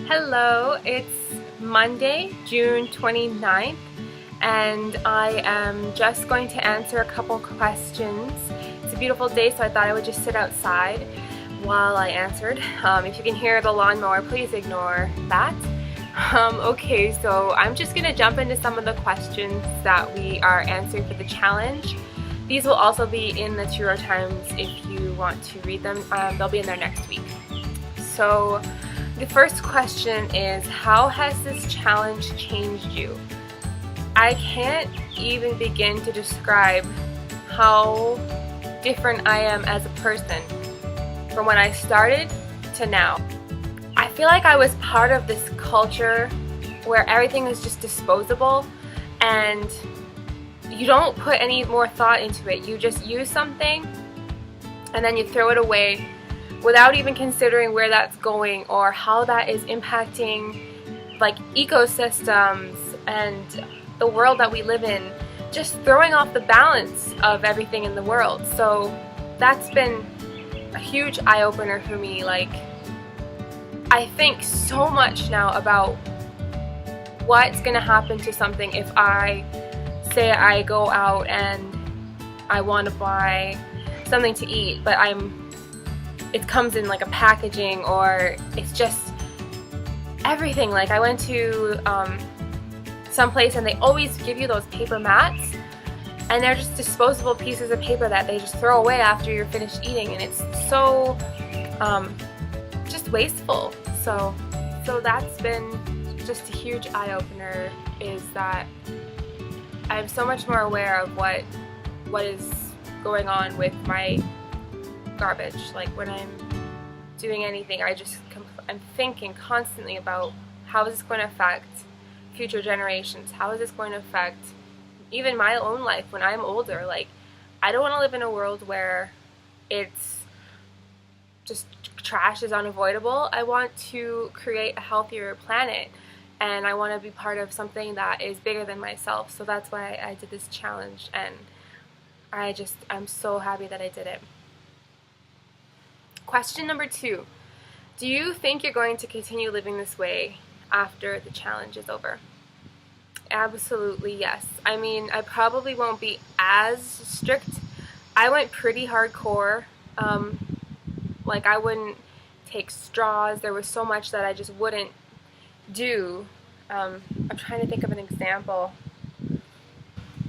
Hello, it's Monday, June 29th, and I am just going to answer a couple questions. It's a beautiful day, so I thought I would just sit outside while I answered. If you can hear the lawnmower, please ignore that. Okay, so I'm just going to jump into some of the questions that we are answering for the challenge. These will also be in the True Times if you want to read them. They'll be in there next week. So the first question is, how has this challenge changed you? I can't even begin to describe how different I am as a person from when I started to now. I feel like I was part of this culture where everything is just disposable and you don't put any more thought into it. You just use something and then you throw it away without even considering where that's going or how that is impacting like ecosystems and the world that we live in, just throwing off the balance of everything in the world. So that's been a huge eye-opener for me. Like, I think so much now about what's gonna happen to something if I say I go out and I want to buy something to eat, but it comes in like a packaging, or it's just everything. Like, I went to some place and they always give you those paper mats, and they're just disposable pieces of paper that they just throw away after you're finished eating, and it's so just wasteful. So that's been just a huge eye-opener, is that I'm so much more aware of what is going on with my garbage. Like, when I'm doing anything, I'm thinking constantly about how is this going to affect future generations? How is this going to affect even my own life when I'm older? Like, I don't want to live in a world where it's just trash is unavoidable. I want to create a healthier planet, and I want to be part of something that is bigger than myself. So that's why I did this challenge, and I'm so happy that I did it. Question number 2. Do you think you're going to continue living this way after the challenge is over? Absolutely yes. I mean, I probably won't be as strict. I went pretty hardcore. Like, I wouldn't take straws. There was so much that I just wouldn't do. I'm trying to think of an example.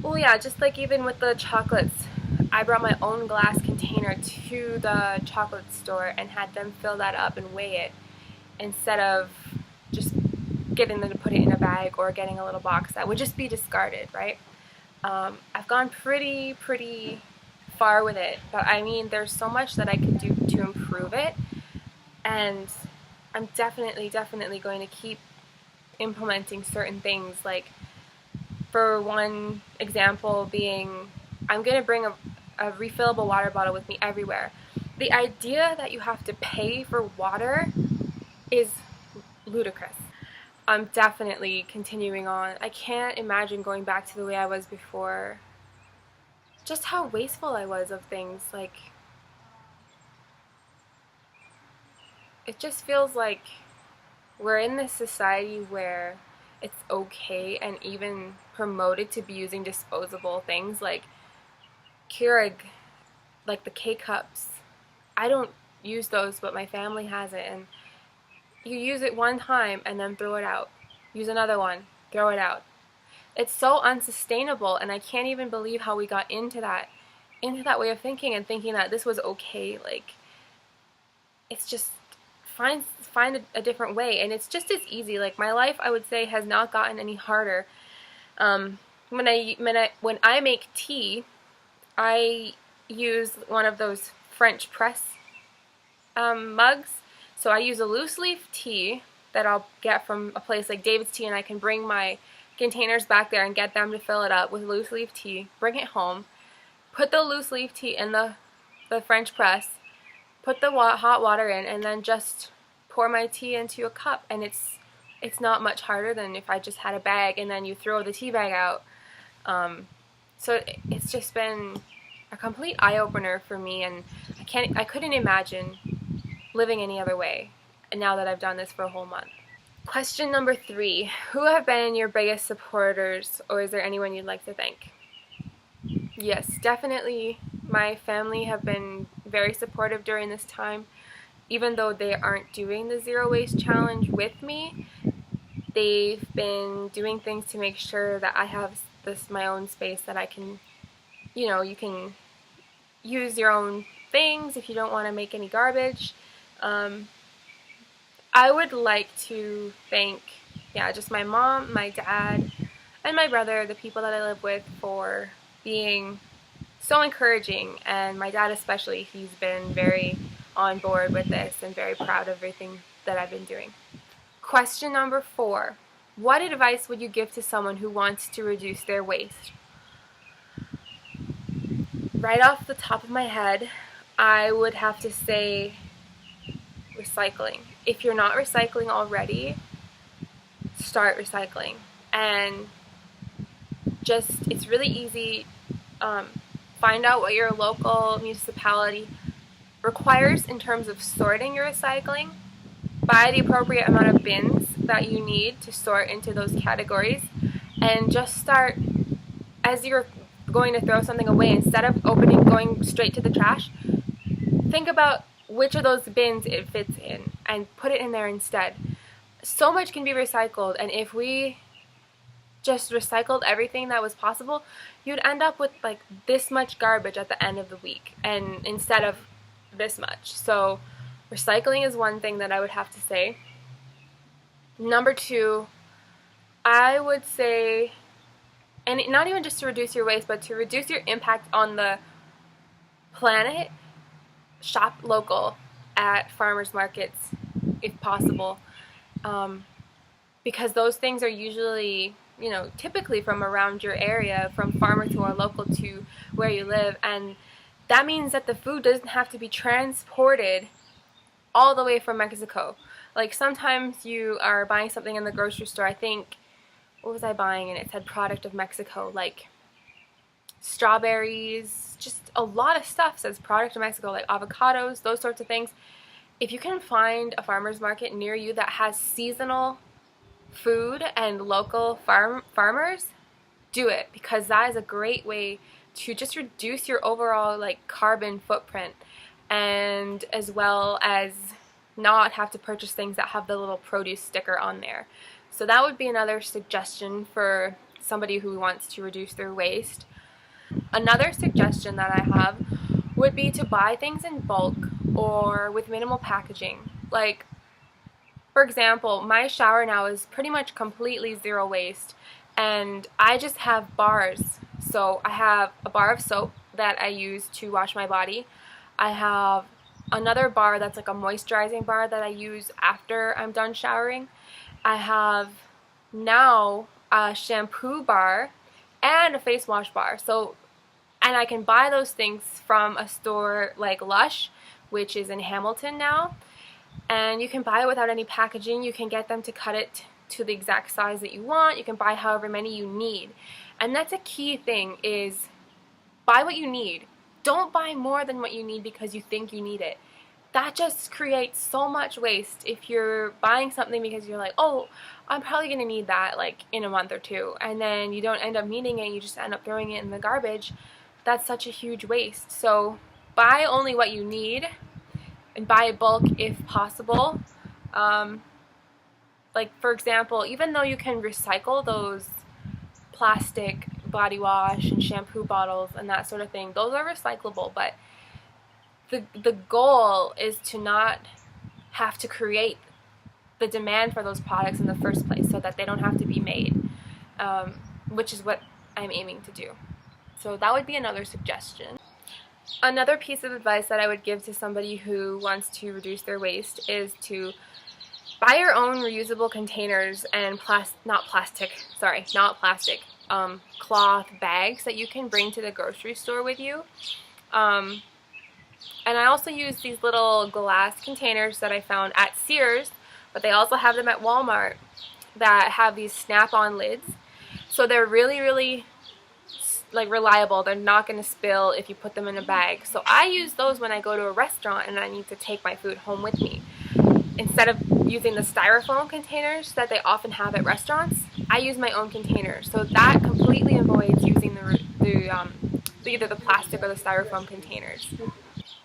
Well, yeah, just like even with the chocolates, I brought my own glass container to the chocolate store and had them fill that up and weigh it, instead of just getting them to put it in a bag or getting a little box that would just be discarded, right? I've gone pretty far with it, but I mean, there's so much that I could do to improve it, and I'm definitely going to keep implementing certain things. Like, for one example being, I'm going to bring a refillable water bottle with me everywhere. The idea that you have to pay for water is ludicrous. I'm definitely continuing on. I can't imagine going back to the way I was before. Just how wasteful I was of things. Like, it just feels like we're in this society where it's okay and even promoted to be using disposable things like Keurig, like the K-cups. I don't use those, but my family has it, and you use it one time and then throw it out. Use another one, throw it out. It's so unsustainable, and I can't even believe how we got into that way of thinking, and thinking that this was okay. Like, it's just find a different way, and it's just as easy. Like, my life, I would say, has not gotten any harder. When I make tea, I use one of those French press mugs. So I use a loose leaf tea that I'll get from a place like David's Tea, and I can bring my containers back there and get them to fill it up with loose leaf tea, bring it home, put the loose leaf tea in the French press, put the hot water in, and then just pour my tea into a cup. And it's not much harder than if I just had a bag and then you throw the tea bag out. So it's just been a complete eye-opener for me, and I couldn't imagine living any other way now that I've done this for a whole month. Question number 3. Who have been your biggest supporters, or is there anyone you'd like to thank? Yes, definitely my family have been very supportive during this time. Even though they aren't doing the zero waste challenge with me, they've been doing things to make sure that I have my own space that I can, you can use your own things if you don't want to make any garbage. I would like to thank, just my mom, my dad, and my brother, the people that I live with, for being so encouraging. And my dad especially, he's been very on board with this and very proud of everything that I've been doing. Question number 4. What advice would you give to someone who wants to reduce their waste? Right off the top of my head, I would have to say recycling. If you're not recycling already, start recycling. And it's really easy. Find out what your local municipality requires in terms of sorting your recycling. Buy the appropriate amount of bins that you need to sort into those categories, and just start, as you're going to throw something away, instead of going straight to the trash, think about which of those bins it fits in and put it in there instead. So much can be recycled, and if we just recycled everything that was possible, you'd end up with like this much garbage at the end of the week, and instead of this much. So recycling is one thing that I would have to say. Number 2, I would say, and not even just to reduce your waste, but to reduce your impact on the planet, shop local at farmers markets if possible, because those things are usually, typically from around your area, from farmer to or local to where you live, and that means that the food doesn't have to be transported all the way from Mexico. Like sometimes you are buying something in the grocery store, I think, what was I buying, and it said product of Mexico, like strawberries, just a lot of stuff says product of Mexico, like avocados, those sorts of things. If you can find a farmer's market near you that has seasonal food and local farmers, do it, because that is a great way to just reduce your overall carbon footprint, and as well as not have to purchase things that have the little produce sticker on there. So that would be another suggestion for somebody who wants to reduce their waste. Another suggestion that I have would be to buy things in bulk or with minimal packaging. Like, for example, my shower now is pretty much completely zero waste, and I just have bars. So I have a bar of soap that I use to wash my body. I have another bar that's like a moisturizing bar that I use after I'm done showering. I have now a shampoo bar and a face wash bar. And I can buy those things from a store like Lush, which is in Hamilton now. And you can buy it without any packaging. You can get them to cut it to the exact size that you want. You can buy however many you need. And that's a key thing, is buy what you need. Don't buy more than what you need because you think you need it. That just creates so much waste. If you're buying something because you're like, oh, I'm probably going to need that in a month or two, and then you don't end up needing it, you just end up throwing it in the garbage, that's such a huge waste. So buy only what you need, and buy bulk if possible. For example, even though you can recycle those plastic body wash and shampoo bottles and that sort of thing, those are recyclable, but the goal is to not have to create the demand for those products in the first place, so that they don't have to be made, which is what I'm aiming to do. So that would be another suggestion. Another piece of advice that I would give to somebody who wants to reduce their waste is to buy your own reusable containers and cloth bags that you can bring to the grocery store with you. And I also use these little glass containers that I found at Sears, but they also have them at Walmart, that have these snap-on lids. So they're really, really reliable. They're not going to spill if you put them in a bag. So I use those when I go to a restaurant and I need to take my food home with me, instead of using the styrofoam containers that they often have at restaurants, I use my own container. So that completely avoids using either the plastic or the styrofoam containers.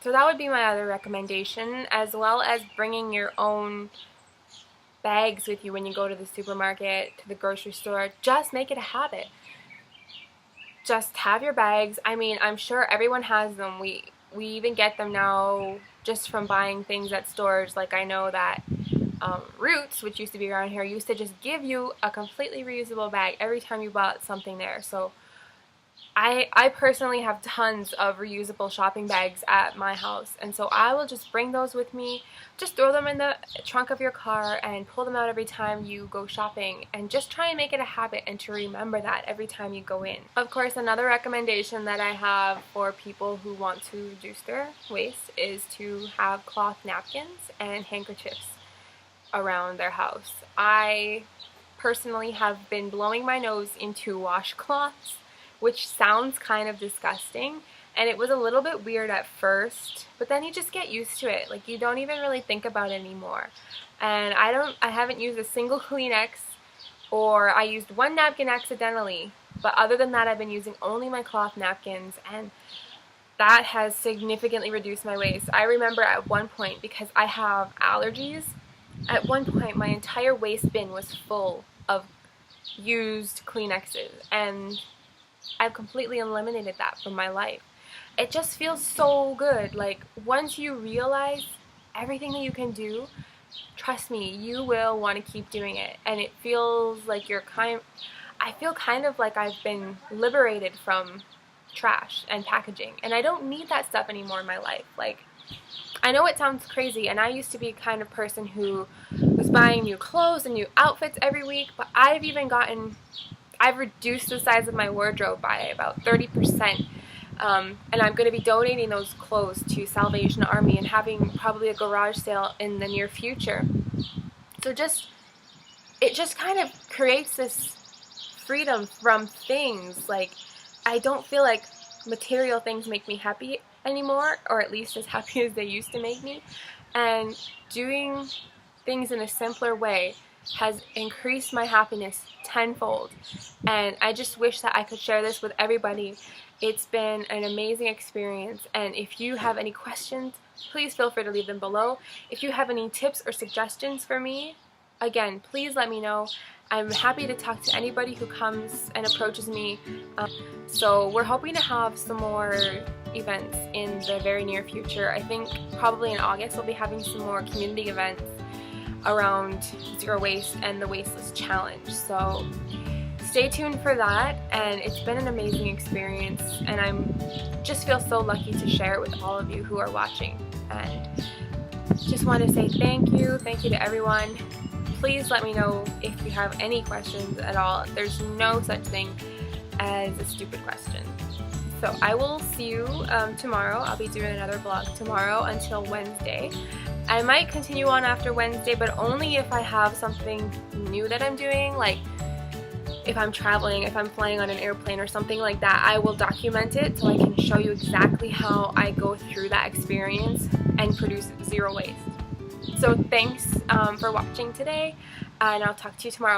So that would be my other recommendation, as well as bringing your own bags with you when you go to the supermarket, to the grocery store. Just make it a habit. Just have your bags. I mean, I'm sure everyone has them. We even get them now just from buying things at stores. Like, I know that Roots, which used to be around here, used to just give you a completely reusable bag every time you bought something there. So I personally have tons of reusable shopping bags at my house, and so I will just bring those with me. Just throw them in the trunk of your car and pull them out every time you go shopping, and just try and make it a habit and to remember that every time you go in. Of course, another recommendation that I have for people who want to reduce their waste is to have cloth napkins and handkerchiefs around their house. I personally have been blowing my nose into washcloths, which sounds kind of disgusting, and it was a little bit weird at first, but then you just get used to it. Like, you don't even really think about it anymore. And I haven't used a single Kleenex, or I used one napkin accidentally, but other than that I've been using only my cloth napkins, and that has significantly reduced my waste. I remember at one point, because I have allergies, at one point my entire waste bin was full of used Kleenexes, and I've completely eliminated that from my life. It just feels so good. Like, once you realize everything that you can do, trust me, you will want to keep doing it. And it feels like I feel kind of like I've been liberated from trash and packaging, and I don't need that stuff anymore in my life. Like, I know it sounds crazy, and I used to be the kind of person who was buying new clothes and new outfits every week, but I've reduced the size of my wardrobe by about 30%, and I'm going to be donating those clothes to Salvation Army and having probably a garage sale in the near future. So it just kind of creates this freedom from things. Like, I don't feel like material things make me happy anymore, or at least as happy as they used to make me, and doing things in a simpler way has increased my happiness tenfold, and I just wish that I could share this with everybody. It's been an amazing experience, and if you have any questions, please feel free to leave them below. If you have any tips or suggestions for me, again, please let me know. I'm happy to talk to anybody who comes and approaches me. So we're hoping to have some more events in the very near future. I think probably in August we'll be having some more community events around zero waste and the Wasteless Challenge. So stay tuned for that, and it's been an amazing experience, and I just feel so lucky to share it with all of you who are watching. And just want to say thank you to everyone. Please let me know if you have any questions at all. There's no such thing as a stupid question. So I will see you tomorrow. I'll be doing another vlog tomorrow until Wednesday. I might continue on after Wednesday, but only if I have something new that I'm doing, like if I'm traveling, if I'm flying on an airplane or something like that. I will document it so I can show you exactly how I go through that experience and produce zero waste. So thanks for watching today, and I'll talk to you tomorrow.